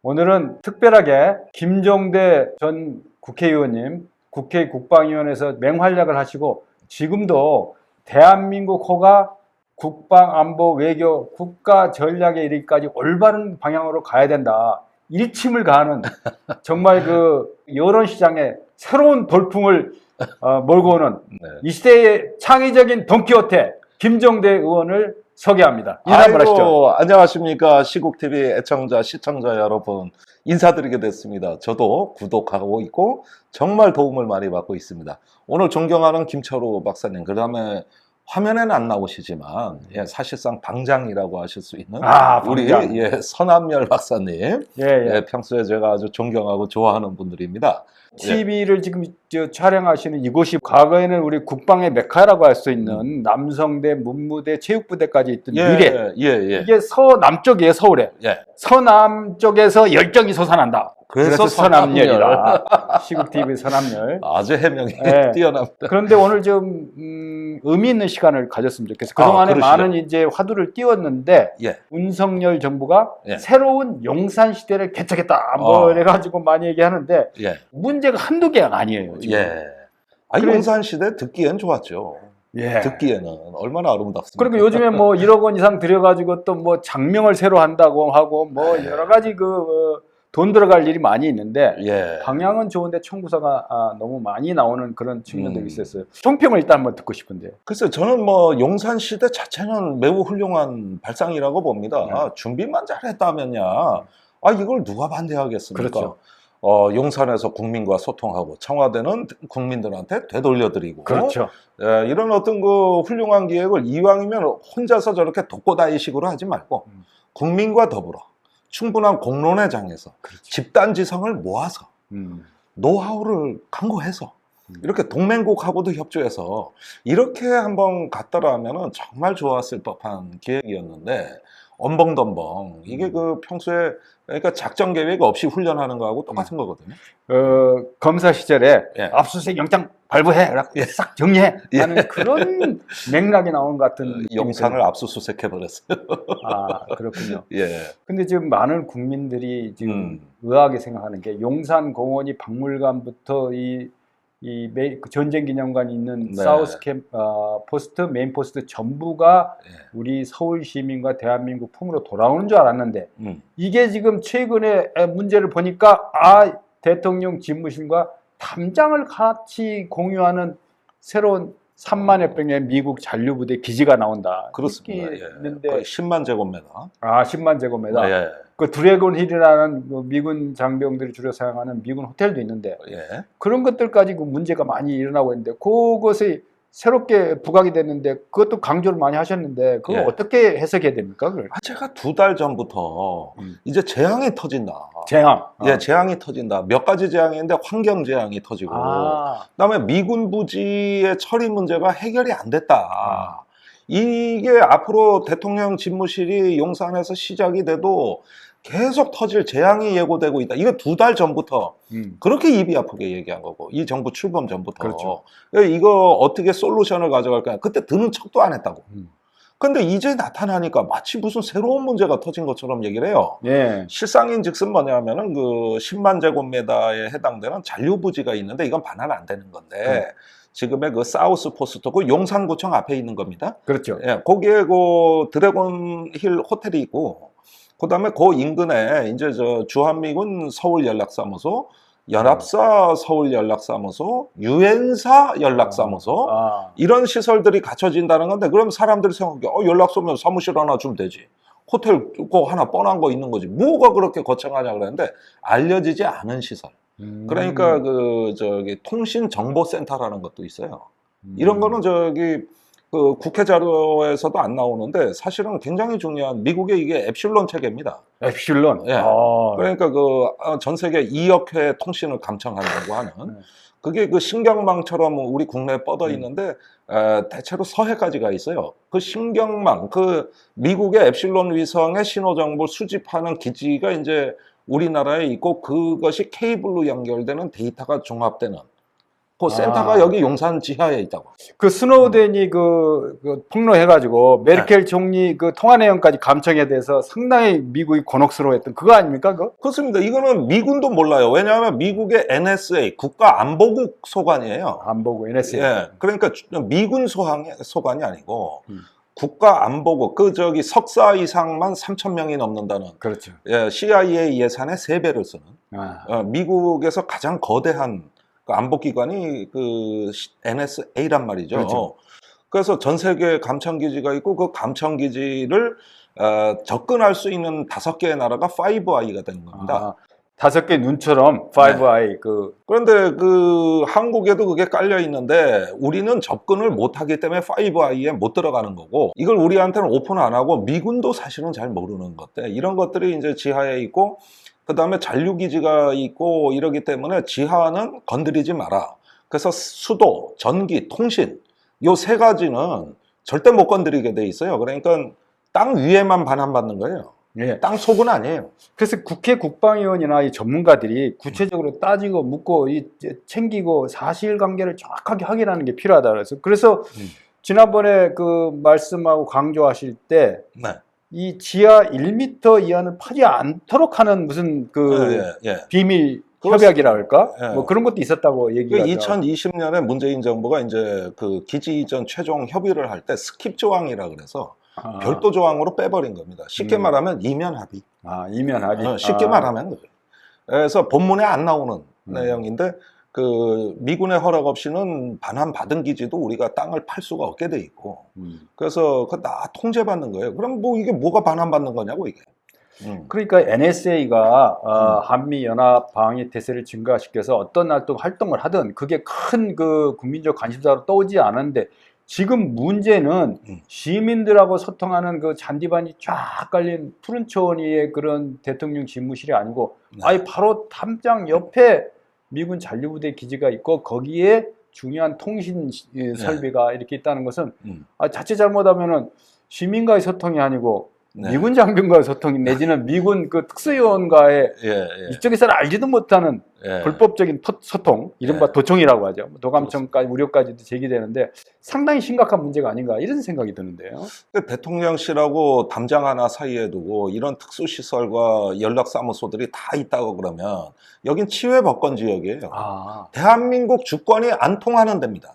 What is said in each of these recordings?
오늘은 특별하게 김종대 전 국회의원님, 국회 국방위원회에서 맹활약을 하시고 지금도 대한민국 호가 국방, 안보, 외교, 국가 전략에 이르기까지 올바른 방향으로 가야 된다. 일침을 가하는 정말 그 여론시장에 새로운 돌풍을 몰고 오는 이 시대의 창의적인 돈키호테 김종대 의원을 소개합니다. 인사 한번 하시죠. 안녕하십니까. 시국TV 애청자, 시청자 여러분. 인사드리게 됐습니다. 저도 구독하고 있고 정말 도움을 많이 받고 있습니다. 오늘 존경하는 김철우 박사님, 그 다음에 화면에는 안 나오시지만 사실상 방장이라고 하실 수 있는 우리 선암열 박사님, 평소에 제가 아주 존경하고 좋아하는 분들입니다. TV를 지금 촬영하시는 이곳이 과거에는 우리 국방의 메카라고 할 수 있는 남성대, 문무대, 체육부대까지 있던 미래. 이게 서남쪽이에요, 서울에. 서남쪽에서 열정이 솟아난다. 그래서 선암열이다. 시국TV 선암열. 아주 해명이 뛰어납니다. 그런데 오늘 좀 의미 있는 시간을 가졌으면 좋겠어요. 그동안에 많은 이제 화두를 띄웠는데 윤석열 정부가 새로운 용산 시대를 개척했다. 뭐 이래가지고 많이 얘기하는데 문제가 한두 개가 아니에요. 지금. 용산 시대 듣기엔 좋았죠. 듣기에는 얼마나 아름답습니까? 그리고 요즘에 뭐 1억 원 이상 들여가지고 또 뭐 장명을 새로 한다고 하고 뭐 여러 가지 돈 들어갈 일이 많이 있는데 방향은 좋은데 청구서가 너무 많이 나오는 그런 측면들이 있었어요. 총평을 일단 한번 듣고 싶은데요. 글쎄요, 저는 뭐 용산 시대 자체는 매우 훌륭한 발상이라고 봅니다. 준비만 잘했다면야 이걸 누가 반대하겠습니까? 그렇죠. 용산에서 국민과 소통하고 청와대는 국민들한테 되돌려드리고 그렇죠. 이런 어떤 그 훌륭한 기획을 이왕이면 혼자서 저렇게 독고다이식으로 하지 말고 국민과 더불어 충분한 공론의 장에서 집단지성을 모아서 노하우를 강구해서 이렇게 동맹국하고도 협조해서 이렇게 한번 갔더라면 정말 좋았을 법한 기획이었는데 엄벙덤벙 이게 평소에 그러니까 작전 계획 없이 훈련하는 거하고 똑같은 거거든요. 검사 시절에 압수수색 영장 발부해, 싹 정리해 하는 그런 맥락이 나온 것 같은 용산을 압수수색해 버렸어요. 그렇군요. 근데 지금 많은 국민들이 지금 의아하게 생각하는 게 용산 공원이 박물관부터 전쟁 기념관이 있는 사우스 포스트, 메인 포스트 전부가 우리 서울 시민과 대한민국 품으로 돌아오는 줄 알았는데 이게 지금 최근에 문제를 보니까 대통령 집무실과 담장을 같이 공유하는 새로운 3만여 병의 미국 잔류부대 기지가 나온다. 그렇습니다. 거의 10만 제곱미터. 10만 제곱미터. 그 드래곤 힐이라는 미군 장병들이 주로 사용하는 미군 호텔도 있는데 그런 것들까지 문제가 많이 일어나고 있는데 그것이 새롭게 부각이 됐는데 그것도 강조를 많이 하셨는데 그거 어떻게 해석해야 됩니까? 제가 2달 전부터 이제 재앙이 터진다. 재앙이 터진다. 몇 가지 재앙이 있는데 환경 재앙이 터지고 그다음에 미군 부지의 처리 문제가 해결이 안 됐다. 이게 앞으로 대통령 집무실이 용산에서 시작이 돼도 계속 터질 재앙이 예고되고 있다. 이거 2달 전부터 그렇게 입이 아프게 얘기한 거고 이 정부 출범 전부터 이거 어떻게 솔루션을 가져갈까 그때 드는 척도 안 했다고. 근데 이제 나타나니까 마치 무슨 새로운 문제가 터진 것처럼 얘기를 해요. 실상인즉슨 뭐냐면은 10만 제곱미터에 해당되는 잔류부지가 있는데 이건 반환 안 되는 건데 지금의 사우스 포스트 용산구청 앞에 있는 겁니다. 그렇죠. 거기에 드래곤 힐 호텔이 있고 그다음에 인근에 이제 주한미군 서울연락사무소, 연합사 서울연락사무소, 유엔사 연락사무소 이런 시설들이 갖춰진다는 건데 그럼 사람들이 생각해 연락소면 사무실 하나 주면 되지. 호텔 하나 뻔한 거 있는 거지. 뭐가 그렇게 거창하냐 그랬는데 알려지지 않은 시설. 그러니까 통신정보센터라는 것도 있어요. 이런 거는 국회 자료에서도 안 나오는데 사실은 굉장히 중요한 미국의 이게 엡실론 체계입니다. 엡실론? 그러니까 전 세계 2억 회 통신을 감청한다고 하는 그게 신경망처럼 우리 국내에 뻗어 있는데 대체로 서해까지 가 있어요. 신경망, 미국의 엡실론 위성의 신호정보를 수집하는 기지가 이제 우리나라에 있고 그것이 케이블로 연결되는 데이터가 종합되는 그 센터가 여기 용산 지하에 있다고. 그 스노우덴이 그 폭로해가지고 메르켈 총리 그 통화 내용까지 감청에 대해서 상당히 미국이 곤혹스러워했던 그거 아닙니까? 그거? 그렇습니다. 이거는 미군도 몰라요. 왜냐하면 미국의 NSA 국가안보국 소관이에요. 안보국 NSA. 예, 그러니까 미군 소관이 아니고 국가안보국 석사 이상만 3,000명이 넘는다는. 그렇죠. 예, CIA 예산의 3배를 쓰는 미국에서 가장 거대한 그 안보기관이 그 NSA란 말이죠. 그렇죠. 그래서 전 세계에 감청기지가 있고 그 감청기지를 접근할 수 있는 5개의 나라가 5I가 되는 겁니다. 5개 눈처럼 5I. 네. 그런데 그 한국에도 그게 깔려 있는데 우리는 접근을 못하기 때문에 5I에 못 들어가는 거고, 이걸 우리한테는 오픈 안 하고 미군도 사실은 잘 모르는 것들, 이런 것들이 이제 지하에 있고, 그 다음에 잔류기지가 있고 이러기 때문에 지하는 건드리지 마라. 그래서 수도, 전기, 통신 요 3가지는 절대 못 건드리게 돼 있어요. 그러니까 땅 위에만 반환받는 거예요. 예. 땅 속은 아니에요. 그래서 국회 국방위원이나 이 전문가들이 구체적으로 따지고 묻고 챙기고 사실관계를 정확하게 확인하는 게 필요하다 그래서 지난번에 그 말씀하고 강조하실 때 이 지하 1m 이하는 파지 않도록 하는 무슨 비밀 협약이라 할까? 뭐 그런 것도 있었다고 얘기가. 2020년에 문재인 정부가 이제 그 기지 이전 최종 협의를 할 때 스킵 조항이라 그래서 별도 조항으로 빼버린 겁니다. 쉽게 말하면 이면 합의. 이면 합의. 쉽게 말하면 그래요. 그래서 본문에 안 나오는 내용인데 그 미군의 허락 없이는 반환받은 기지도 우리가 땅을 팔 수가 없게 돼 있고, 그래서 그 다 통제받는 거예요. 그럼 뭐 이게 뭐가 반환받는 거냐고 이게. 그러니까 NSA가 한미 연합 방위 태세를 증가시켜서 어떤 활동을 하든 그게 큰 그 국민적 관심사로 떠오지 않았는데, 지금 문제는 시민들하고 소통하는 그 잔디반이 쫙 깔린 푸른 초원위의 그런 대통령 집무실이 아니고 아예 바로 탐장 옆에 미군 잔류부대 기지가 있고 거기에 중요한 통신 설비가 이렇게 있다는 것은 자칫 잘못하면은 시민과의 소통이 아니고 미군 장병과의 소통이 내지는 미군 그 특수요원과의 이쪽에서는 알지도 못하는 불법적인 소통, 이른바 도청이라고 하죠. 도감청까지 우려까지도 제기되는데 상당히 심각한 문제가 아닌가 이런 생각이 드는데요. 대통령실하고 담장 하나 사이에 두고 이런 특수시설과 연락사무소들이 다 있다고 그러면 여긴 치외법권 지역이에요. 대한민국 주권이 안 통하는 데입니다.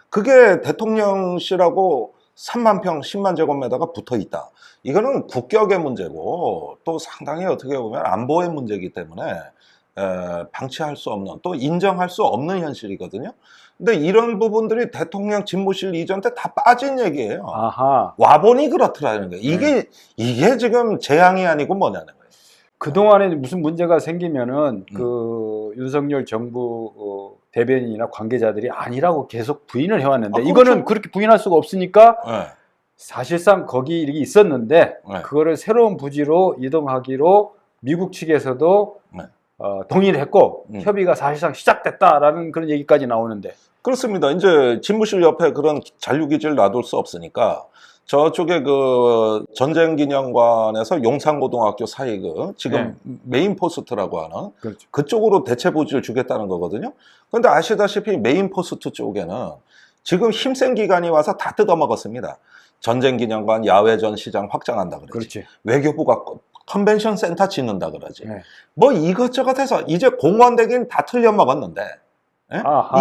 그게 대통령실하고 3만 평, 10만 제곱미터가 붙어 있다. 이거는 국격의 문제고 또 상당히 어떻게 보면 안보의 문제이기 때문에 방치할 수 없는, 또 인정할 수 없는 현실이거든요. 근데 이런 부분들이 대통령 집무실 이전 때 다 빠진 얘기예요. 와보니 그렇더라는 거예요. 이게 지금 재앙이 아니고 뭐냐는 거예요. 그동안에 무슨 문제가 생기면은 그 윤석열 정부 대변인이나 관계자들이 아니라고 계속 부인을 해왔는데 이거는 그렇게 부인할 수가 없으니까 사실상 거기 이렇게 있었는데 그거를 새로운 부지로 이동하기로 미국 측에서도 동의를 했고 협의가 사실상 시작됐다라는 그런 얘기까지 나오는데. 그렇습니다. 이제 집무실 옆에 그런 잔류기지를 놔둘 수 없으니까 저쪽에 그 전쟁기념관에서 용산고등학교 사이 지금 메인 포스트라고 하는 그쪽으로 대체 부지를 주겠다는 거거든요. 그런데 아시다시피 메인 포스트 쪽에는 지금 힘센 기관이 와서 다 뜯어먹었습니다. 전쟁기념관, 야외전 시장 확장한다 그러지. 외교부가 컨벤션 센터 짓는다 그러지. 뭐 이것저것 해서 이제 공원 되긴 다 틀려먹었는데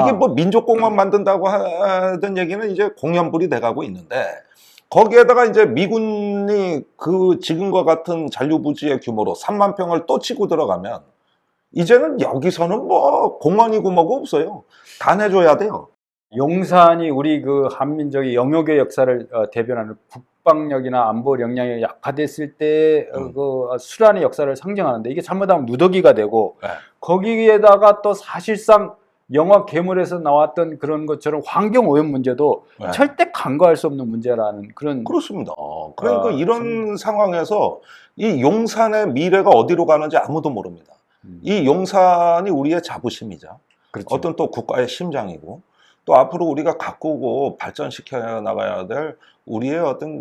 이게 뭐 민족공원 만든다고 하던 얘기는 이제 공연불이 돼가고 있는데, 거기에다가 이제 미군이 그 지금과 같은 잔류부지의 규모로 3만 평을 또 치고 들어가면 이제는 여기서는 뭐 공원이고 뭐고 없어요. 다 내줘야 돼요. 용산이 우리 그 한민족의 영역의 역사를 대변하는 국방력이나 안보 역량이 약화됐을 때 그 수란의 역사를 상징하는데, 이게 잘못하면 누더기가 되고 거기에다가 또 사실상 영화 괴물에서 나왔던 그런 것처럼 환경 오염 문제도 절대 간과할 수 없는 문제라는 그런. 그렇습니다. 그러니까 이런 상황에서 이 용산의 미래가 어디로 가는지 아무도 모릅니다. 이 용산이 우리의 자부심이자 어떤 또 국가의 심장이고, 또 앞으로 우리가 가꾸고 발전시켜 나가야 될 우리의 어떤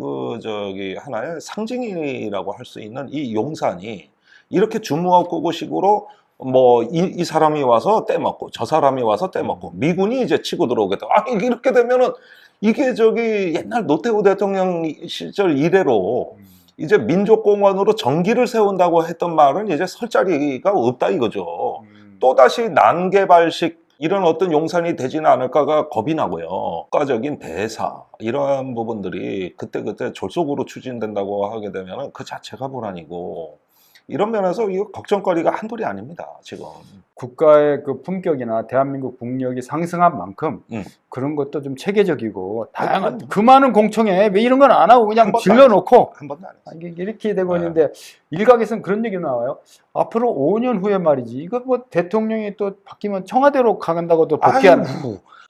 하나의 상징이라고 할 수 있는 이 용산이 이렇게 주무업구구식으로 뭐 이 사람이 와서 떼먹고 저 사람이 와서 떼먹고 미군이 이제 치고 들어오겠다. 아, 이렇게 되면은 이게 저기 옛날 노태우 대통령 시절 이래로 이제 민족공원으로 정기를 세운다고 했던 말은 이제 설 자리가 없다 이거죠. 또다시 난개발식 이런 어떤 용산이 되지는 않을까가 겁이 나고요. 국가적인 대사 이러한 부분들이 그때그때 졸속으로 추진된다고 하게 되면 그 자체가 불안이고, 이런 면에서 이거 걱정거리가 한둘이 아닙니다. 지금 국가의 그 품격이나 대한민국 국력이 상승한 만큼 그런 것도 좀 체계적이고 다양한 그 많은 공청회 왜 이런 건 안 하고 그냥 질러놓고 한 번도 안 했어요. 이렇게 되고 있는데, 일각에서는 그런 얘기 나와요. 앞으로 5년 후에 말이지 이거 뭐 대통령이 또 바뀌면 청와대로 가간다고도 복귀하는.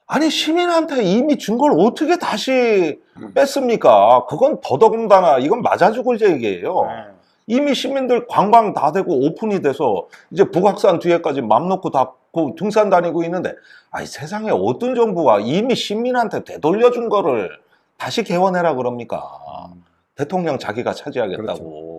아니 시민한테 이미 준 걸 어떻게 다시 뺐습니까? 그건 더더군다나 이건 맞아 죽을 얘기예요. 이미 시민들 관광 다 되고 오픈이 돼서 이제 북악산 뒤에까지 맘 놓고 닫고 등산 다니고 있는데, 아니 세상에 어떤 정부가 이미 시민한테 되돌려준 거를 다시 개원해라 그럽니까? 대통령 자기가 차지하겠다고. 그렇죠.